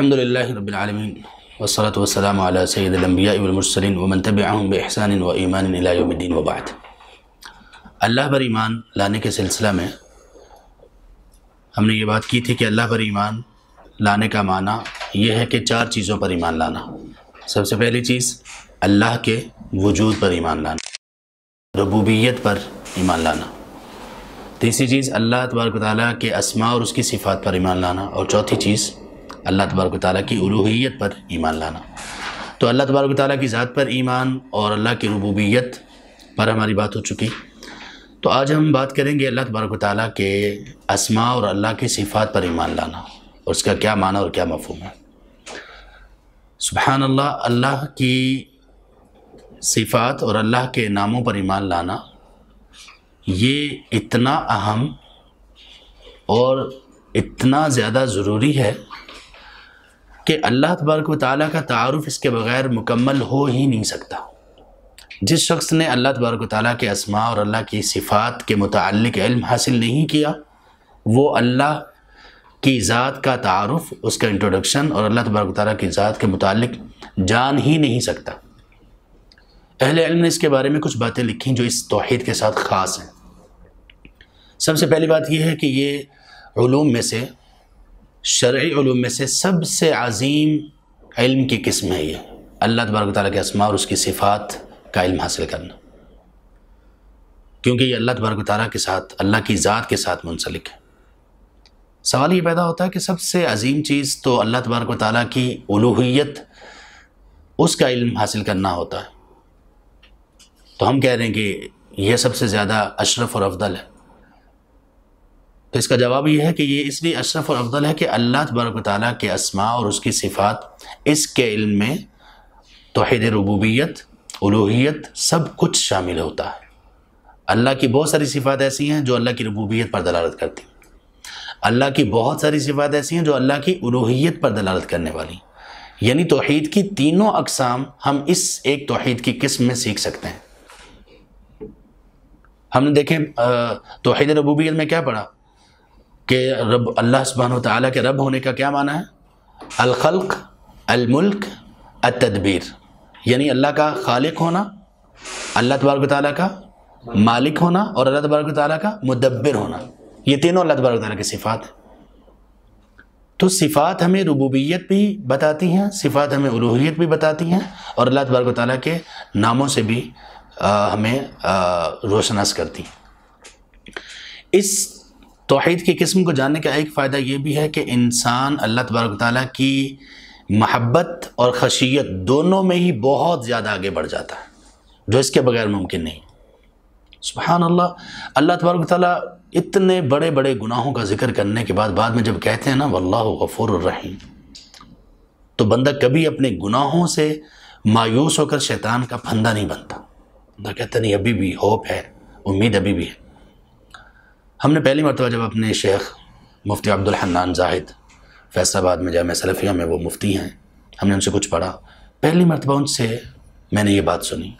الحمد للہ رب العالمین والصلاة والسلام علی سید الانبیاء والمرسلین ومن تبعهم بإحسان و ایمان الی یوم الدین وبعد۔ اللہ پر ایمان لانے کے سلسلہ میں ہم نے یہ بات کی تھی کہ اللہ پر ایمان لانے کا معنی یہ ہے کہ 4 چیزوں پر ایمان لانا۔ سب سے پہلی چیز اللہ کے وجود پر ایمان لانا، ربوبیت پر ایمان لانا۔ تیسری چیز اللہ تبارک و تعالیٰ کے اسماء اور اس کی صفات پر ایمان لانا، اور چوتھی چیز اللہ تبارک و تعالیٰ کی الوہیت پر ایمان لانا۔ تو اللہ تبارک و تعالیٰ کی ذات پر ایمان اور اللہ کی ربوبیت پر ہماری بات ہو چکی۔ تو آج ہم بات کریں گے اللہ تبارک و تعالیٰ کے اسماء اور اللہ کی صفات پر ایمان لانا، اور اس کا کیا معنی اور کیا مفہوم ہے۔ سبحان اللہ، اللہ کی صفات اور اللہ کے ناموں پر ایمان لانا یہ اتنا اہم اور اتنا زیادہ ضروری ہے کہ اللہ تبارک و تعالیٰ کا تعارف اس کے بغیر مکمل ہو ہی نہیں سکتا۔ جس شخص نے اللہ تبارک و تعالیٰ کے اسماء اور اللہ کی صفات کے متعلق علم حاصل نہیں کیا، وہ اللہ کی ذات کا تعارف، اس کا انٹروڈکشن اور اللہ تبارک و تعالیٰ کی ذات کے متعلق جان ہی نہیں سکتا۔ اہل علم نے اس کے بارے میں کچھ باتیں لکھیں جو اس توحید کے ساتھ خاص ہیں۔ سب سے پہلی بات یہ ہے کہ یہ علوم میں سے، شرعی علوم میں سے سب سے عظیم علم کی قسم ہے یہ اللہ تبارک و تعالیٰ کے اسماء اور اس کی صفات کا علم حاصل کرنا، کیونکہ یہ اللہ تبارک و تعالیٰ کے ساتھ، اللہ کی ذات کے ساتھ منسلک ہے۔ سوال یہ پیدا ہوتا ہے کہ سب سے عظیم چیز تو اللہ تبارک و تعالیٰ کی الوہیت، اس کا علم حاصل کرنا ہوتا ہے، تو ہم کہہ رہے ہیں کہ یہ سب سے زیادہ اشرف اور افضل ہے۔ تو اس کا جواب یہ ہے کہ یہ اس لیے اشرف اور افضل ہے کہ اللہ تبارک و تعالیٰ کے اسماء اور اس کی صفات، اس کے علم میں توحید ربوبیت، الوہیت سب کچھ شامل ہوتا ہے۔ اللہ کی بہت ساری صفات ایسی ہیں جو اللہ کی ربوبیت پر دلالت کرتی ہیں، اللہ کی بہت ساری صفات ایسی ہیں جو اللہ کی الوہیت پر دلالت کرنے والی ہیں۔ یعنی توحید کی تینوں اقسام ہم اس ایک توحید کی قسم میں سیکھ سکتے ہیں۔ ہم نے دیکھیں توحید ربوبیت میں کیا پڑھا کہ رب، اللہ سبحانہ وتعالیٰ کے رب ہونے کا کیا معنی ہے؟ الخلق، الملک، التدبیر، یعنی اللہ کا خالق ہونا، اللہ تبارک و تعالیٰ کا مالک ہونا، اور اللہ تبارک و تعالیٰ کا مدبر ہونا۔ یہ تینوں اللہ تبارک و تعالیٰ کی صفات ہیں۔ تو صفات ہمیں ربوبیت بھی بتاتی ہیں، صفات ہمیں الوہیت بھی بتاتی ہیں، اور اللہ تبارک و تعالیٰ کے ناموں سے بھی ہمیں روشناس کرتی ہیں۔ اس توحید کی قسم کو جاننے کا ایک فائدہ یہ بھی ہے کہ انسان اللہ تبارک و تعالیٰ کی محبت اور خشیت دونوں میں ہی بہت زیادہ آگے بڑھ جاتا ہے، جو اس کے بغیر ممکن نہیں۔ سبحان اللہ، اللہ تبارک و تعالیٰ اتنے بڑے بڑے گناہوں کا ذکر کرنے کے بعد میں جب کہتے ہیں نا واللہ غفور الرحیم، تو بندہ کبھی اپنے گناہوں سے مایوس ہو کر شیطان کا پھندا نہیں بنتا۔ بندہ کہتا نہیں، ابھی بھی ہوپ ہے، امید ابھی بھی ہے۔ ہم نے پہلی مرتبہ جب اپنے شیخ مفتی عبدالحنان زاہد فیصل آباد میں جامعہ سلفیہ میں، وہ مفتی ہیں، ہم نے ان سے کچھ پڑھا، پہلی مرتبہ ان سے میں نے یہ بات سنی،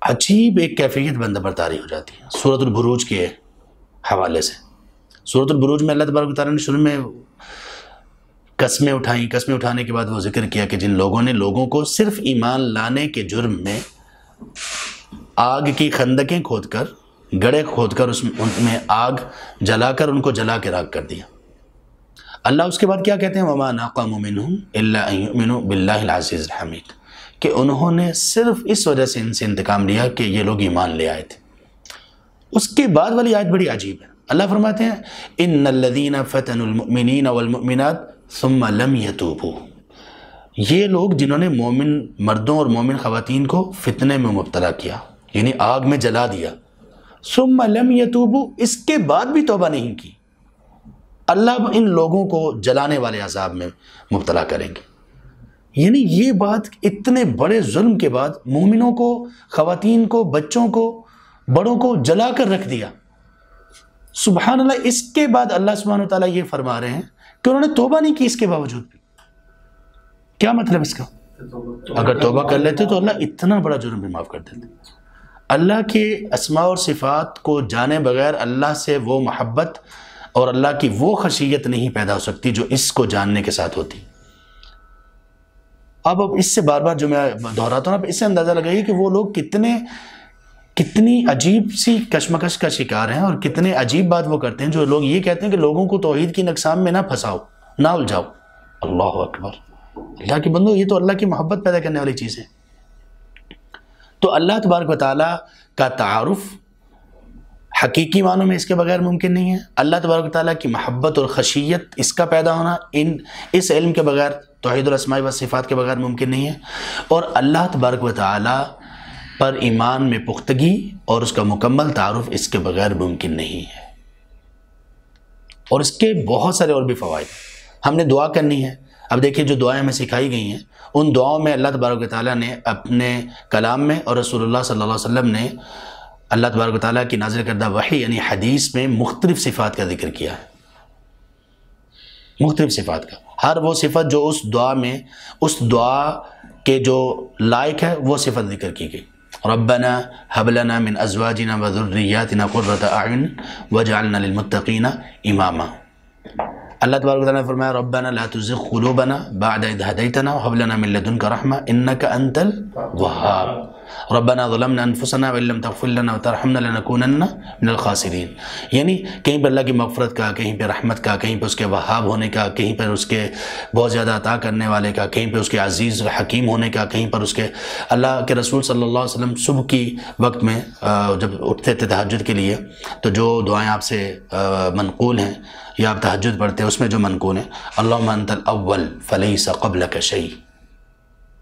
عجیب ایک کیفیت بندہ پر طاری ہو جاتی ہے سورۃ البروج کے حوالے سے۔ سورۃ البروج میں اللہ تبارک و تعالیٰ نے شروع میں قسمیں اٹھائیں، قسمیں اٹھانے کے بعد وہ ذکر کیا کہ جن لوگوں نے لوگوں کو صرف ایمان لانے کے جرم میں آگ کی خندقیں کھود کر، گڑھے کھود کر ان میں آگ جلا کر ان کو جلا کے راکھ کر دیا۔ اللہ اس کے بعد کیا کہتے ہیں؟ وَمَا نَقَمُوا مِنْهُمْ إِلَّا أَن يُؤْمِنُوا بِاللَّهِ الْعَزِيزِ الْحَمِيدِ، کہ انہوں نے صرف اس وجہ سے ان سے انتقام لیا کہ یہ لوگ ایمان لے آئے تھے۔ اس کے بعد والی آیت بڑی عجیب ہے۔ اللہ فرماتے ہیں إِنَّ الَّذِينَ فَتَنُوا الْمُؤْمِنِينَ وَالْمُؤْمِنَاتِ ثُمَّ لَمْ يَتُوبُوا، یہ لوگ جنہوں نے مومن مردوں اور مومن خواتین کو فتنے میں مبتلا کیا، یعنی آگ میں جلا دیا، ثم لم یتوبوا، اس کے بعد بھی توبہ نہیں کی، اللہ ان لوگوں کو جلانے والے عذاب میں مبتلا کریں گے۔ یعنی یہ بات اتنے بڑے ظلم کے بعد مومنوں کو، خواتین کو، بچوں کو، بڑوں کو جلا کر رکھ دیا۔ سبحان اللہ، اس کے بعد اللہ سبحانہ وتعالیٰ یہ فرما رہے ہیں کہ انہوں نے توبہ نہیں کی اس کے باوجود بھی۔ کیا مطلب اس کا؟ اگر توبہ کر لیتے تو اللہ اتنا بڑا جرم بھی معاف کر دیتے۔ اللہ کے اسماء اور صفات کو جانے بغیر اللہ سے وہ محبت اور اللہ کی وہ خشیت نہیں پیدا ہو سکتی جو اس کو جاننے کے ساتھ ہوتی۔ اب اس سے بار بار جو میں دہراتا ہوں، اب اس سے اندازہ لگائیے کہ وہ لوگ کتنی عجیب سی کشمکش کا شکار ہیں، اور کتنے عجیب بات وہ کرتے ہیں جو لوگ یہ کہتے ہیں کہ لوگوں کو توحید کی اقسام میں نہ پھنساؤ، نہ الجھاؤ۔ اللہ اکبر، اللہ کے بندو، یہ تو اللہ کی محبت پیدا کرنے والی چیز ہے۔ تو اللہ تبارک و تعالیٰ کا تعارف حقیقی معنوں میں اس کے بغیر ممکن نہیں ہے۔ اللہ تبارک و تعالیٰ کی محبت اور خشیت اس کا پیدا ہونا اس علم کے بغیر، توحید الاسماء و صفات کے بغیر ممکن نہیں ہے۔ اور اللہ تبارک و تعالیٰ پر ایمان میں پختگی اور اس کا مکمل تعارف اس کے بغیر ممکن نہیں ہے۔ اور اس کے بہت سارے اور بھی فوائد۔ ہم نے دعا کرنی ہے۔ اب دیکھیے جو دعائیں ہمیں سکھائی گئی ہیں، ان دعاؤں میں اللہ تبارک و تعالیٰ نے اپنے کلام میں اور رسول اللہ صلی اللہ علیہ وسلم نے اللہ تبارک و تعالیٰ کی نازل کردہ وحی یعنی حدیث میں مختلف صفات کا ذکر کیا ہے، مختلف صفات کا۔ ہر وہ صفت جو اس دعا کے جو لائق ہے وہ صفت ذکر کی گئی۔ ربنا هب لنا من ازواجنا وذرياتنا قرة اعین واجعلنا للمتقین اماما۔ اللہ تبارک و تعالیٰ نے فرمایا ربنا لا تزغ قلوبنا بعد اذ هديتنا وهب لنا من لدنك رحمة انك انت الوهاب ربنا ظلمنا انفسنا وان لم تغفر لنا وترحمنا لنكونن من الخاسرین۔ یعنی کہیں پر اللہ کی مغفرت کا، کہیں پہ رحمت کا، کہیں پہ اس کے وہاب ہونے کا، کہیں پر اس کے بہت زیادہ عطا کرنے والے کا، کہیں پہ اس کے عزیز حکیم ہونے کا، کہیں پر اس کے اللہ کے رسول صلی اللہ علیہ وسلم صبح کی وقت میں جب اٹھتے تھے تہجد کے لیے تو جو دعائیں آپ سے منقول ہیں یا آپ تہجد پڑھتے ہیں اس میں جو منقول ہیں اللہم انت الاول فلیس قبلک شیء،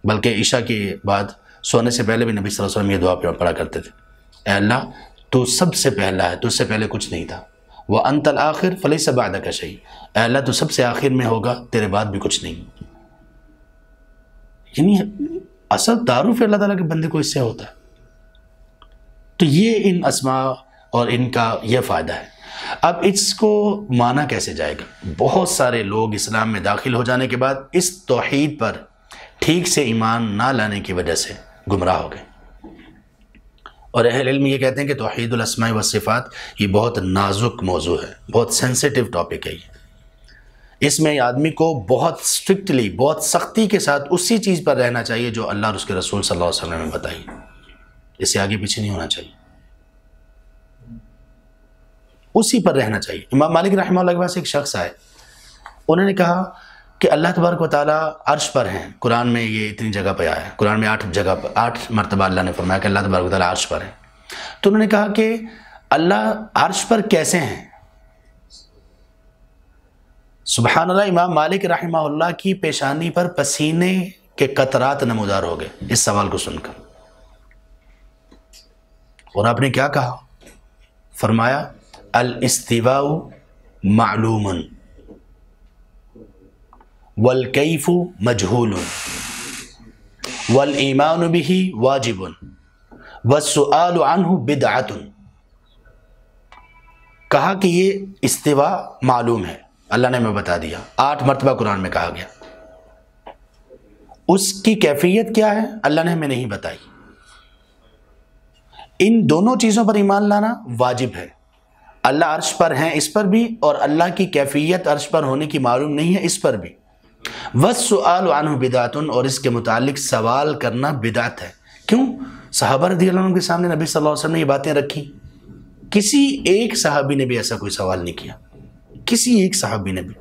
بلکہ عشاء کے بعد سونے سے پہلے بھی نبی صلی اللہ علیہ وسلم یہ دعا پڑھا کرتے تھے، اے اللہ تو سب سے پہلا ہے، تو اس سے پہلے کچھ نہیں تھا، وَأَنْتَ الْآخِرُ فَلَيْسَ بَعْدَكَ شَيْءٌ، اے اللہ تو سب سے آخر میں ہوگا، تیرے بعد بھی کچھ نہیں۔ یعنی اصل تعارف اللہ تعالیٰ کے بندے کو اس سے ہوتا ہے۔ تو یہ ان اسماء اور ان کا یہ فائدہ ہے۔ اب اس کو مانا کیسے جائے گا؟ بہت سارے لوگ اسلام میں داخل ہو جانے کے بعد اس توحید پر ٹھیک سے ایمان نہ لانے کی وجہ سے گمراہ ہو گئے، اور اہل علم یہ کہتے ہیں کہ توحید الاسماء والصفات یہ بہت نازک موضوع ہے، بہت سینسیٹیو ٹاپک ہے اس میں آدمی کو بہت اسٹرکٹلی، بہت سختی کے ساتھ اسی چیز پر رہنا چاہیے جو اللہ اور اس کے رسول صلی اللہ علیہ وسلم نے بتائی، اس سے آگے پیچھے نہیں ہونا چاہیے، اسی پر رہنا چاہیے۔ امام مالک رحمہ اللہ کے پاس ایک شخص آئے، انہوں نے کہا کہ اللہ تبارک و تعالیٰ عرش پر ہیں، قرآن میں یہ اتنی جگہ پہ آیا ہے، قرآن میں 8 مرتبہ اللہ نے فرمایا کہ اللہ تبارک و تعالیٰ عرش پر ہے۔ تو انہوں نے کہا کہ اللہ عرش پر کیسے ہیں؟ سبحان اللہ، امام مالک رحمہ اللہ کی پیشانی پر پسینے کے قطرات نمودار ہو گئے اس سوال کو سن کر، اور آپ نے کیا کہا؟ فرمایا الاستواء معلوم والکیف مجہول والایمان به واجب والسؤال عنہ بدعۃ۔ کہا کہ یہ استواء معلوم ہے، اللہ نے ہمیں بتا دیا، 8 مرتبہ قرآن میں کہا گیا، اس کی کیفیت کیا ہے اللہ نے ہمیں نہیں بتائی۔ ان دونوں چیزوں پر ایمان لانا واجب ہے، اللہ عرش پر ہیں اس پر بھی، اور اللہ کی کیفیت عرش پر ہونے کی معلوم نہیں ہے اس پر بھی۔ وَالسُّؤَالُ عَنْهُ بِدْعَةٌ، اور اس کے متعلق سوال کرنا بدعت ہے۔ کیوں؟ صحابہ رضی اللہ عنہ کے سامنے نبی صلی اللہ علیہ وسلم نے یہ باتیں رکھی، کسی ایک صحابی نے بھی ایسا کوئی سوال نہیں کیا، کسی ایک صحابی نے بھی۔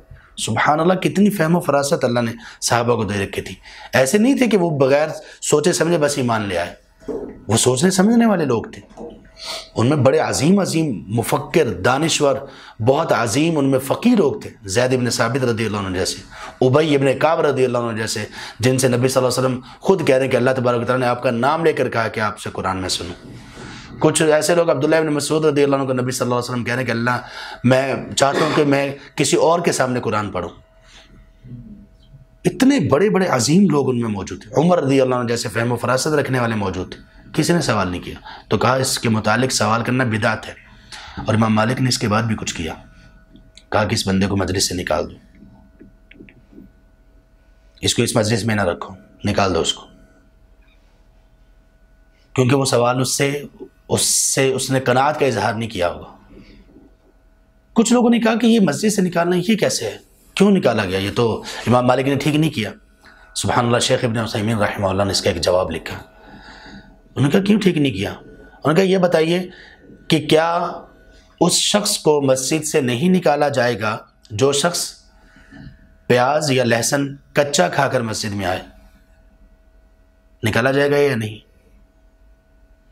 سبحان اللہ، کتنی فہم و فراست اللہ نے صحابہ کو دے رکھی تھی۔ ایسے نہیں تھے کہ وہ بغیر سوچے سمجھے بس ایمان لے آئے، وہ سوچنے سمجھنے والے لوگ تھے، ان میں بڑے عظیم مفکر، دانشور، بہت عظیم ان میں فقیر لوگ تھے، زید بن ثابت رضی اللہ عنہ جیسے، ابی ابن کعب رضی اللہ عنہ جیسے، جن سے نبی صلی اللہ علیہ وسلم خود کہہ رہے ہیں کہ اللہ تبارک و تعالیٰ نے آپ کا نام لے کر کہا کہ آپ سے قرآن میں سنوں۔ کچھ ایسے لوگ، عبداللہ ابن مسعود رضی اللہ عنہ کو نبی صلی اللہ علیہ وسلم کہہ رہے ہیں کہ اللہ میں چاہتا ہوں کہ میں کسی اور کے سامنے قرآن پڑھوں۔ اتنے بڑے بڑے عظیم لوگ ان میں موجود تھے، عمر رضی اللہ عنہ جیسے فہم و فراست رکھنے والے موجود تھے، کسی نے سوال نہیں کیا۔ تو کہا اس کے متعلق سوال کرنا بدعت ہے، اور امام مالک نے اس کے بعد بھی کچھ کیا، کہا کہ اس بندے کو مجلس سے نکال دو، اس کو اس مجلس میں نہ رکھو، نکال دو اس کو، کیونکہ وہ سوال اس نے قناعت کا اظہار نہیں کیا ہوگا، کچھ لوگوں نے کہا کہ یہ مسجد سے نکالنا یہ کیسے ہے، کیوں نکالا گیا، یہ تو امام مالک نے ٹھیک نہیں کیا۔ سبحان اللہ، شیخ ابن عثیمین رحمہ اللہ نے اس کا ایک جواب لکھا۔ انہوں نے کہا کیوں ٹھیک نہیں کیا؟ انہوں نے کہا یہ بتائیے کہ کیا اس شخص کو مسجد سے نہیں نکالا جائے گا جو شخص پیاز یا لہسن کچا کھا کر مسجد میں آئے؟ نکالا جائے گا یا نہیں؟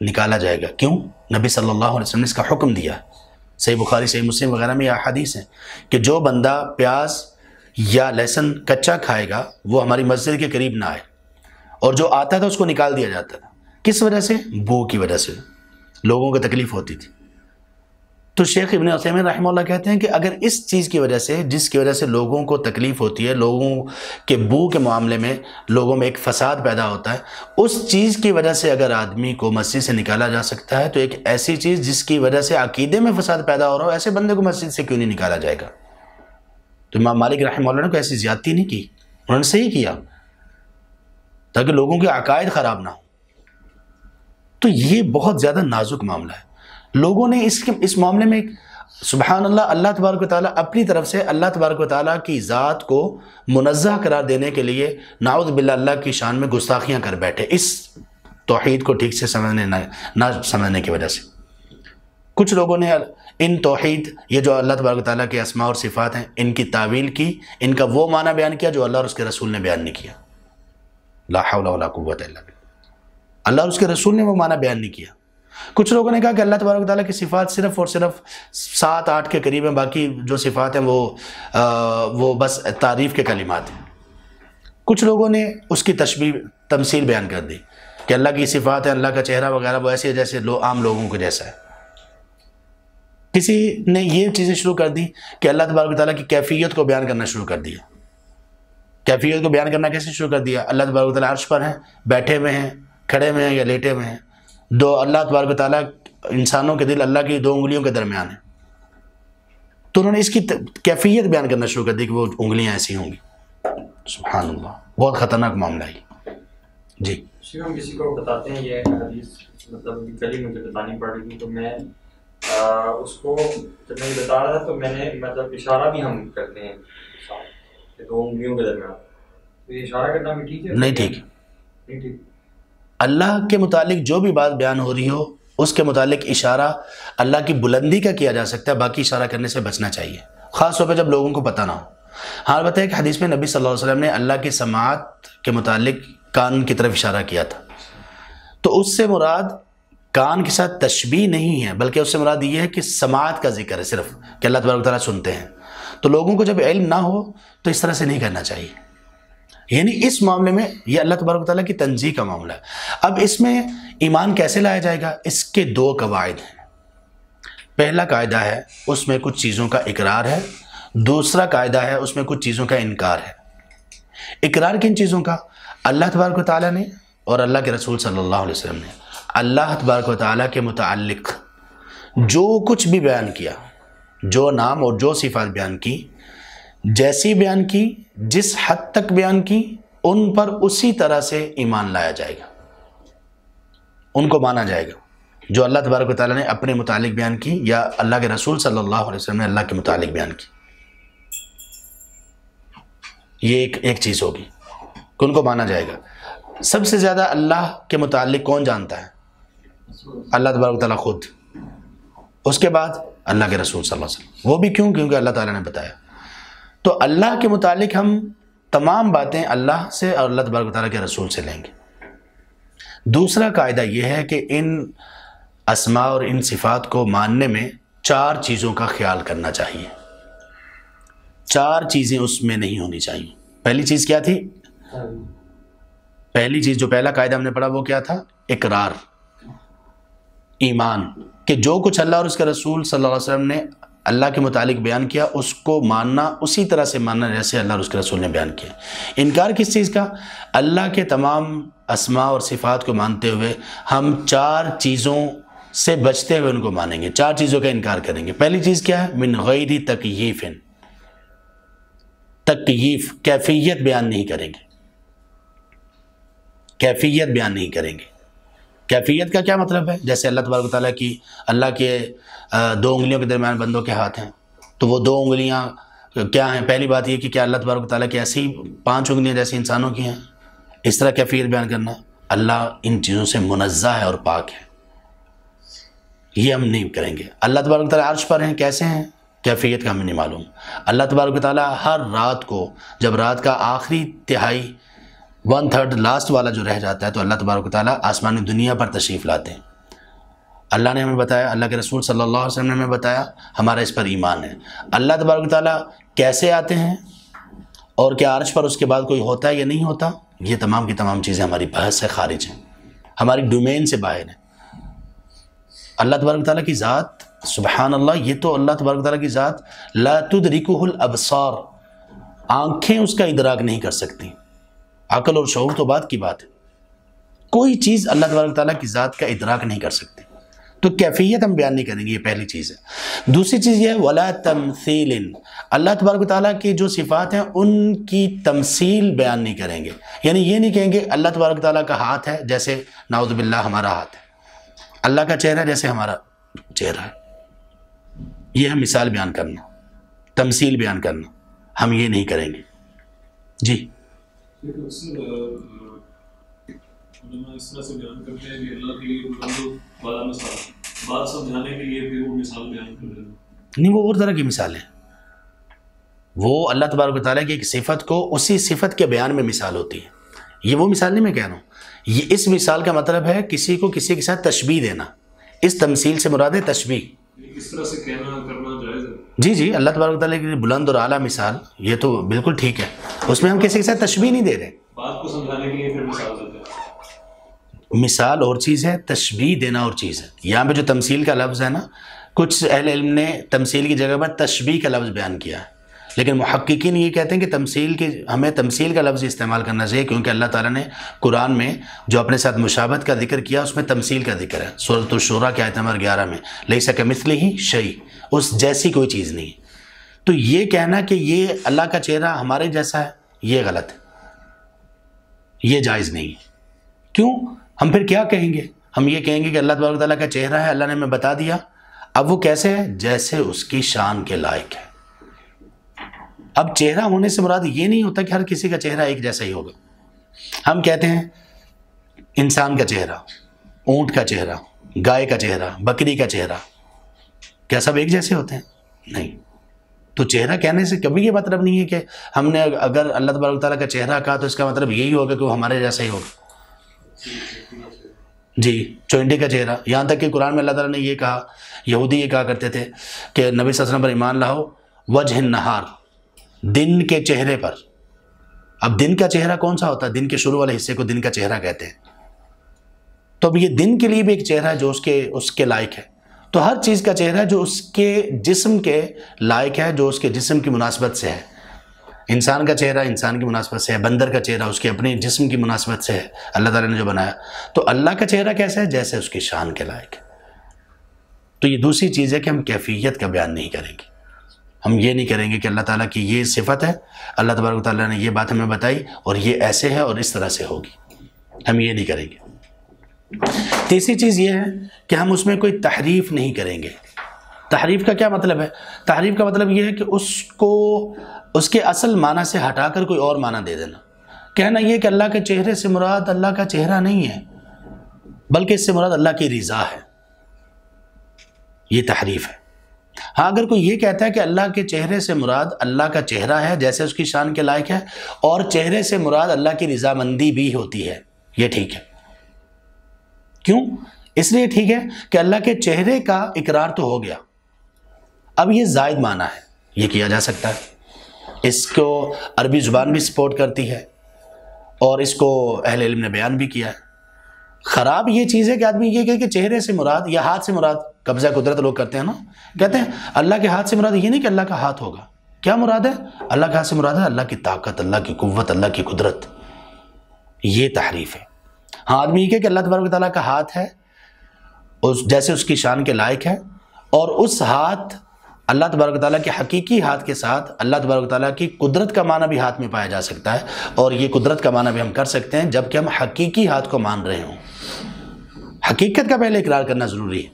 نکالا جائے گا۔ کیوں؟ نبی صلی اللہ علیہ وسلم نے اس کا حکم دیا۔ صحیح بخاری، صحیح مسلم وغیرہ میں یہ احادیث ہیں کہ جو بندہ پیاز یا لہسن کچا کھائے گا وہ ہماری مسجد کے قریب نہ آئے، اور جو آتا تھا اس کو نکال دیا جاتا تھا۔ کس وجہ سے؟ بو کی وجہ سے، لوگوں کو تکلیف ہوتی تھی۔ تو شیخ ابن عثیمین رحمہ اللہ کہتے ہیں کہ اگر اس چیز کی وجہ سے، جس کی وجہ سے لوگوں کو تکلیف ہوتی ہے، لوگوں کے بو کے معاملے میں لوگوں میں ایک فساد پیدا ہوتا ہے، اس چیز کی وجہ سے اگر آدمی کو مسجد سے نکالا جا سکتا ہے، تو ایک ایسی چیز جس کی وجہ سے عقیدے میں فساد پیدا ہو رہا ہو، ایسے بندے کو مسجد سے کیوں نہیں نکالا جائے گا؟ تو امام مالک رحمہ اللہ نے کوئی ایسی زیادتی نہیں کی، انہوں نے صحیح کیا تاکہ لوگوں کے عقائد خراب نہ ہو۔ تو یہ بہت زیادہ نازک معاملہ ہے۔ لوگوں نے اس معاملے میں سبحان اللہ، اللہ تبارک و تعالیٰ اپنی طرف سے اللہ تبارک و تعالیٰ کی ذات کو منزہ قرار دینے کے لیے نعوذ باللہ اللہ کی شان میں گستاخیاں کر بیٹھے، اس توحید کو ٹھیک سے نہ سمجھنے کی وجہ سے۔ کچھ لوگوں نے ان توحید، یہ جو اللہ تبارک و تعالیٰ کے اسماء اور صفات ہیں، ان کی تعویل کی، ان کا وہ معنی بیان کیا جو اللہ اور اس کے رسول نے بیان نہیں کیا۔ لا حول ولا قوت الا باللہ، اللہ اور اس کے رسول نے وہ معنی بیان نہیں کیا۔ کچھ لوگوں نے کہا کہ اللہ تبارک و تعالیٰ کی صفات صرف اور صرف 7-8 کے قریب ہیں، باقی جو صفات ہیں وہ بس تعریف کے کلمات ہیں۔ کچھ لوگوں نے اس کی تشبیہ تمثیل بیان کر دی کہ اللہ کی صفات ہیں، اللہ کا چہرہ وغیرہ وہ ایسے جیسے عام لوگوں کو جیسا ہے۔ کسی نے یہ چیزیں شروع کر دی کہ اللہ تبارک و تعالیٰ کی کیفیت کو بیان کرنا شروع کر دیا۔ کیفیت کو بیان کرنا کیسے شروع کر دیا؟ اللہ تبارک و تعالیٰ عرش پر ہیں، بیٹھے ہوئے ہیں، کھڑے ہوئے ہیں یا لیٹے ہوئے ہیں۔ اللہ تبارک و تعالیٰ انسانوں کے دل اللہ کی 2 انگلیوں کے درمیان ہیں، تو انہوں نے اس کی کیفیت بیان کرنا شروع کر دی کہ وہ انگلیاں ایسی ہوں گی۔ سبحان اللہ، بہت خطرناک معاملہ ہے۔ جی ہم کسی کو بتاتے ہیں یہ حدیث، مطلب کل مجھے بتانی پڑ رہی تھی، تو میں اس کو جب میں بتا رہا تھا تو میں نے مطلب اشارہ بھی ہم کرتے ہیں کہ 2 انگلیوں کے درمیان، تو یہ اشارہ کرنا بھی ٹھیک ہے؟ نہیں ٹھیک، نہیں ٹھیک۔ اللہ کے متعلق جو بھی بات بیان ہو رہی ہو اس کے متعلق اشارہ اللہ کی بلندی کا کیا جا سکتا ہے، باقی اشارہ کرنے سے بچنا چاہیے، خاص طور پہ جب لوگوں کو پتہ نہ ہو۔ ہاں البتہ ایک حدیث میں نبی صلی اللہ علیہ وسلم نے اللہ کی سماعت کے متعلق کان کی طرف اشارہ کیا تھا، تو اس سے مراد کان کے ساتھ تشبیہ نہیں ہے، بلکہ اس سے مراد یہ ہے کہ سماعت کا ذکر ہے صرف، کہ اللہ تبارک و تعالیٰ سنتے ہیں۔ تو لوگوں کو جب علم نہ ہو تو اس طرح سے نہیں کرنا چاہیے، یعنی اس معاملے میں یہ اللہ تبارک و تعالیٰ کی تنزیہ کا معاملہ ہے۔ اب اس میں ایمان کیسے لایا جائے گا؟ اس کے 2 قواعد ہیں۔ پہلا قاعدہ ہے اس میں کچھ چیزوں کا اقرار ہے، دوسرا قاعدہ ہے اس میں کچھ چیزوں کا انکار ہے۔ اقرار کن چیزوں کا؟ اللہ تبارک و تعالیٰ نے اور اللہ کے رسول صلی اللہ علیہ وسلم نے اللہ تبارک و تعالیٰ کے متعلق جو کچھ بھی بیان کیا، جو نام اور جو صفات بیان کی، جیسی بیان کی، جس حد تک بیان کی، ان پر اسی طرح سے ایمان لایا جائے گا، ان کو مانا جائے گا جو اللہ تبارک و تعالیٰ نے اپنے متعلق بیان کی یا اللہ کے رسول صلی اللہ علیہ وسلم نے اللہ کے متعلق بیان کی۔ یہ ایک چیز ہوگی کہ ان کو مانا جائے گا۔ سب سے زیادہ اللہ کے متعلق کون جانتا ہے؟ اللہ تبارک و تعالیٰ خود، اس کے بعد اللہ کے رسول صلی اللہ علیہ وسلم، وہ بھی کیونکہ اللہ تعالیٰ نے بتایا۔ تو اللہ کے متعلق ہم تمام باتیں اللہ سے اور اللہ تبارک و تعالیٰ کے رسول سے لیں گے۔ دوسرا قاعدہ یہ ہے کہ ان اسماء اور ان صفات کو ماننے میں 4 چیزوں کا خیال کرنا چاہیے، 4 چیزیں اس میں نہیں ہونی چاہیے۔ پہلی چیز کیا تھی؟ پہلی چیز جو پہلا قاعدہ ہم نے پڑھا وہ کیا تھا؟ اقرار، ایمان، کہ جو کچھ اللہ اور اس کے رسول صلی اللہ علیہ وسلم نے اللہ کے متعلق بیان کیا اس کو ماننا، اسی طرح سے ماننا جیسے اللہ اور اس کے رسول نے بیان کیا۔ انکار کس چیز کا؟ اللہ کے تمام اسماء اور صفات کو مانتے ہوئے ہم 4 چیزوں سے بچتے ہوئے ان کو مانیں گے، 4 چیزوں کا انکار کریں گے۔ پہلی چیز کیا ہے؟ من غیر تکییف، تکییف، کیفیت بیان نہیں کریں گے، کیفیت بیان نہیں کریں گے۔ کیفیت کا کیا مطلب ہے؟ جیسے اللہ تبارک و تعالیٰ کی، اللہ کے 2 انگلیوں کے درمیان بندوں کے ہاتھ ہیں، تو وہ 2 انگلیاں کیا ہیں؟ پہلی بات یہ کہ کیا اللہ تبارک و تعالیٰ کی ایسی 5 انگلیاں جیسے انسانوں کی ہیں؟ اس طرح کیفیت بیان کرنا، اللہ ان چیزوں سے منزہ ہے اور پاک ہے، یہ ہم نہیں کریں گے۔ اللہ تبارک و تعالیٰ عرش پر ہیں، کیسے ہیں؟ کیفیت کا ہمیں نہیں معلوم۔ اللہ تبارک و تعالیٰ ہر رات کو جب رات کا آخری تہائی 1/3 لاسٹ والا جو رہ جاتا ہے تو اللہ تبارک و تعالیٰ آسمانی دنیا پر تشریف لاتے ہیں۔ اللہ نے ہمیں بتایا، اللہ کے رسول صلی اللہ علیہ وسلم نے ہمیں بتایا، ہمارا اس پر ایمان ہے۔ اللہ تبارک و تعالیٰ کیسے آتے ہیں اور کیا عرش پر اس کے بعد کوئی ہوتا ہے یا نہیں ہوتا، یہ تمام کی تمام چیزیں ہماری بحث سے خارج ہیں، ہماری ڈومین سے باہر ہیں۔ اللہ تبارک و تعالیٰ کی ذات، سبحان اللہ، یہ تو اللہ تبارک و تعالیٰ کی ذات لا تدرکہ الابصار، آنکھیں اس کا ادراک نہیں کر سکتی، عقل اور شعور تو بات کی بات ہے، کوئی چیز اللہ تبارک و تعالیٰ کی ذات کا ادراک نہیں کر سکتی، تو کیفیت ہم بیان نہیں کریں گے، یہ پہلی چیز ہے۔ دوسری چیز یہ ہے ولا تمثیل، اللہ تبارک و تعالیٰ کی جو صفات ہیں ان کی تمثیل بیان نہیں کریں گے، یعنی یہ نہیں کہیں گے اللہ تبارک و تعالیٰ کا ہاتھ ہے جیسے نعوذ باللہ ہمارا ہاتھ ہے، اللہ کا چہرہ جیسے ہمارا چہرہ ہے، یہ ہے مثال بیان کرنا، تمثیل بیان کرنا، ہم یہ نہیں کریں گے۔ جی اس طرح سے بیان کرتے ہیں کہ اللہ کے لیے بلند والا مثال، بات سمجھانے کے لیے پھر وہ مثال بیان کر رہے ہیں، نہیں، وہ اور طرح کی مثال ہے، وہ اللہ تبارک و تعالیٰ کی ایک صفت کو اسی صفت کے بیان میں مثال ہوتی ہے، یہ وہ مثال نہیں میں کہہ رہا ہوں، یہ اس مثال کا مطلب ہے کسی کو کسی کے ساتھ تشبیہ دینا، اس تمثیل سے مراد ہے تشبیہ۔ اس طرح سے کہنا کرنا جائز ہے؟ جی جی، اللہ تبارک و تعالیٰ کی بلند اور اعلیٰ مثال، یہ تو بالکل ٹھیک ہے، اس میں ہم کسی کے ساتھ تشبیہ نہیں دے رہے، بات کو سمجھانے کے لیے پھر مثال دیتے ہیں۔ مثال اور چیز ہے، تشبیہ دینا اور چیز ہے۔ یہاں پہ جو تمثیل کا لفظ ہے نا، کچھ اہل علم نے تمثیل کی جگہ پر تشبیہ کا لفظ بیان کیا ہے، لیکن محققین یہ کہتے ہیں کہ ہمیں تمثیل کا لفظ استعمال کرنا چاہیے، کیونکہ اللہ تعالیٰ نے قرآن میں جو اپنے ساتھ مشابہت کا ذکر کیا اس میں تمثیل کا ذکر ہے، سورۃ الشورى کی آیت نمبر 11 میں لیس کمثلہ شیء، اس جیسی کوئی چیز نہیں۔ تو یہ کہنا کہ یہ اللہ کا چہرہ ہمارے جیسا ہے، یہ غلط ہے، یہ جائز نہیں ہے۔ کیوں؟ ہم پھر کیا کہیں گے؟ ہم یہ کہیں گے کہ اللہ تبارک و تعالیٰ کا چہرہ ہے، اللہ نے ہمیں بتا دیا، اب وہ کیسے ہے؟ جیسے اس کی شان کے لائق ہے۔ اب چہرہ ہونے سے مراد یہ نہیں ہوتا کہ ہر کسی کا چہرہ ایک جیسا ہی ہوگا۔ ہم کہتے ہیں انسان کا چہرہ، اونٹ کا چہرہ، گائے کا چہرہ، بکری کا چہرہ، کیا سب ایک جیسے ہوتے ہیں؟ نہیں۔ تو چہرہ کہنے سے کبھی یہ مطلب نہیں ہے کہ ہم نے اگر اللہ تبارک و تعالیٰ کا چہرہ کہا تو اس کا مطلب یہی ہوگا کہ وہ ہمارے جیسا ہی ہوگا۔ جی، چونٹی کا چہرہ، یہاں تک کہ قرآن میں اللہ تعالیٰ نے یہ کہا، یہودی یہ کہا کرتے تھے کہ نبی صلی اللہ علیہ وسلم پر ایمان لاؤ وجہ النہار، دن کے چہرے پر۔ اب دن کا چہرہ کون سا ہوتا ہے؟ دن کے شروع والے حصے کو دن کا چہرہ کہتے ہیں۔ تو اب یہ دن کے لیے بھی ایک چہرہ ہے جو اس کے لائق ہے، تو ہر چیز کا چہرہ جو اس کے جسم کے لائق ہے، جو اس کے جسم کی مناسبت سے ہے۔ انسان کا چہرہ انسان کی مناسبت سے ہے، بندر کا چہرہ اس کے اپنے جسم کی مناسبت سے ہے، اللہ تعالیٰ نے جو بنایا۔ تو اللہ کا چہرہ کیسا ہے؟ جیسے اس کی شان کے لائق ہے۔ تو یہ دوسری چیز ہے کہ ہم کیفیت کا بیان نہیں کریں گے، ہم یہ نہیں کریں گے کہ اللہ تعالیٰ کی یہ صفت ہے، اللہ تبارک و تعالیٰ نے یہ بات ہمیں بتائی اور یہ ایسے ہے اور اس طرح سے ہوگی، ہم یہ نہیں کریں گے۔ تیسری چیز یہ ہے کہ ہم اس میں کوئی تحریف نہیں کریں گے۔ تحریف کا کیا مطلب ہے؟ تحریف کا مطلب یہ ہے کہ اس کو اس کے اصل معنی سے ہٹا کر کوئی اور معنی دے دینا، کہنا یہ کہ اللہ کے چہرے سے مراد اللہ کا چہرہ نہیں ہے بلکہ اس سے مراد اللہ کی رضا ہے، یہ تحریف ہے۔ ہاں، اگر کوئی یہ کہتا ہے کہ اللہ کے چہرے سے مراد اللہ کا چہرہ ہے جیسے اس کی شان کے لائق ہے، اور چہرے سے مراد اللہ کی رضامندی بھی ہوتی ہے، یہ ٹھیک ہے۔ کیوں؟ اس لیے ٹھیک ہے کہ اللہ کے چہرے کا اقرار تو ہو گیا، اب یہ زائد معنی ہے، یہ کیا جا سکتا ہے، اس کو عربی زبان بھی سپورٹ کرتی ہے اور اس کو اہل علم نے بیان بھی کیا ہے۔ خراب یہ چیز ہے کہ آدمی یہ کہے کہ چہرے سے مراد یا ہاتھ سے مراد، قبضہ قدرت لوگ کرتے ہیں نا، کہتے ہیں اللہ کے ہاتھ سے مراد یہ نہیں کہ اللہ کا ہاتھ ہوگا، کیا مراد ہے؟ اللہ کے ہاتھ سے مراد ہے اللہ کی طاقت، اللہ کی قوت، اللہ کی قدرت، یہ تحریف ہے۔ ہاں، آدمی یہ کہے کہ اللہ تبارک و تعالیٰ کا ہاتھ ہے جیسے اس کی شان کے لائق ہے، اور اس ہاتھ اللہ تبارک و تعالیٰ کے حقیقی ہاتھ کے ساتھ اللہ تبارک و تعالیٰ کی قدرت کا معنی بھی ہاتھ میں پایا جا سکتا ہے، اور یہ قدرت کا معنی بھی ہم کر سکتے ہیں جب کہ ہم حقیقی ہاتھ کو مان رہے ہوں۔ حقیقت کا پہلے اقرار کرنا ضروری ہے۔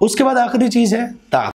اس کے بعد آخری چیز ہے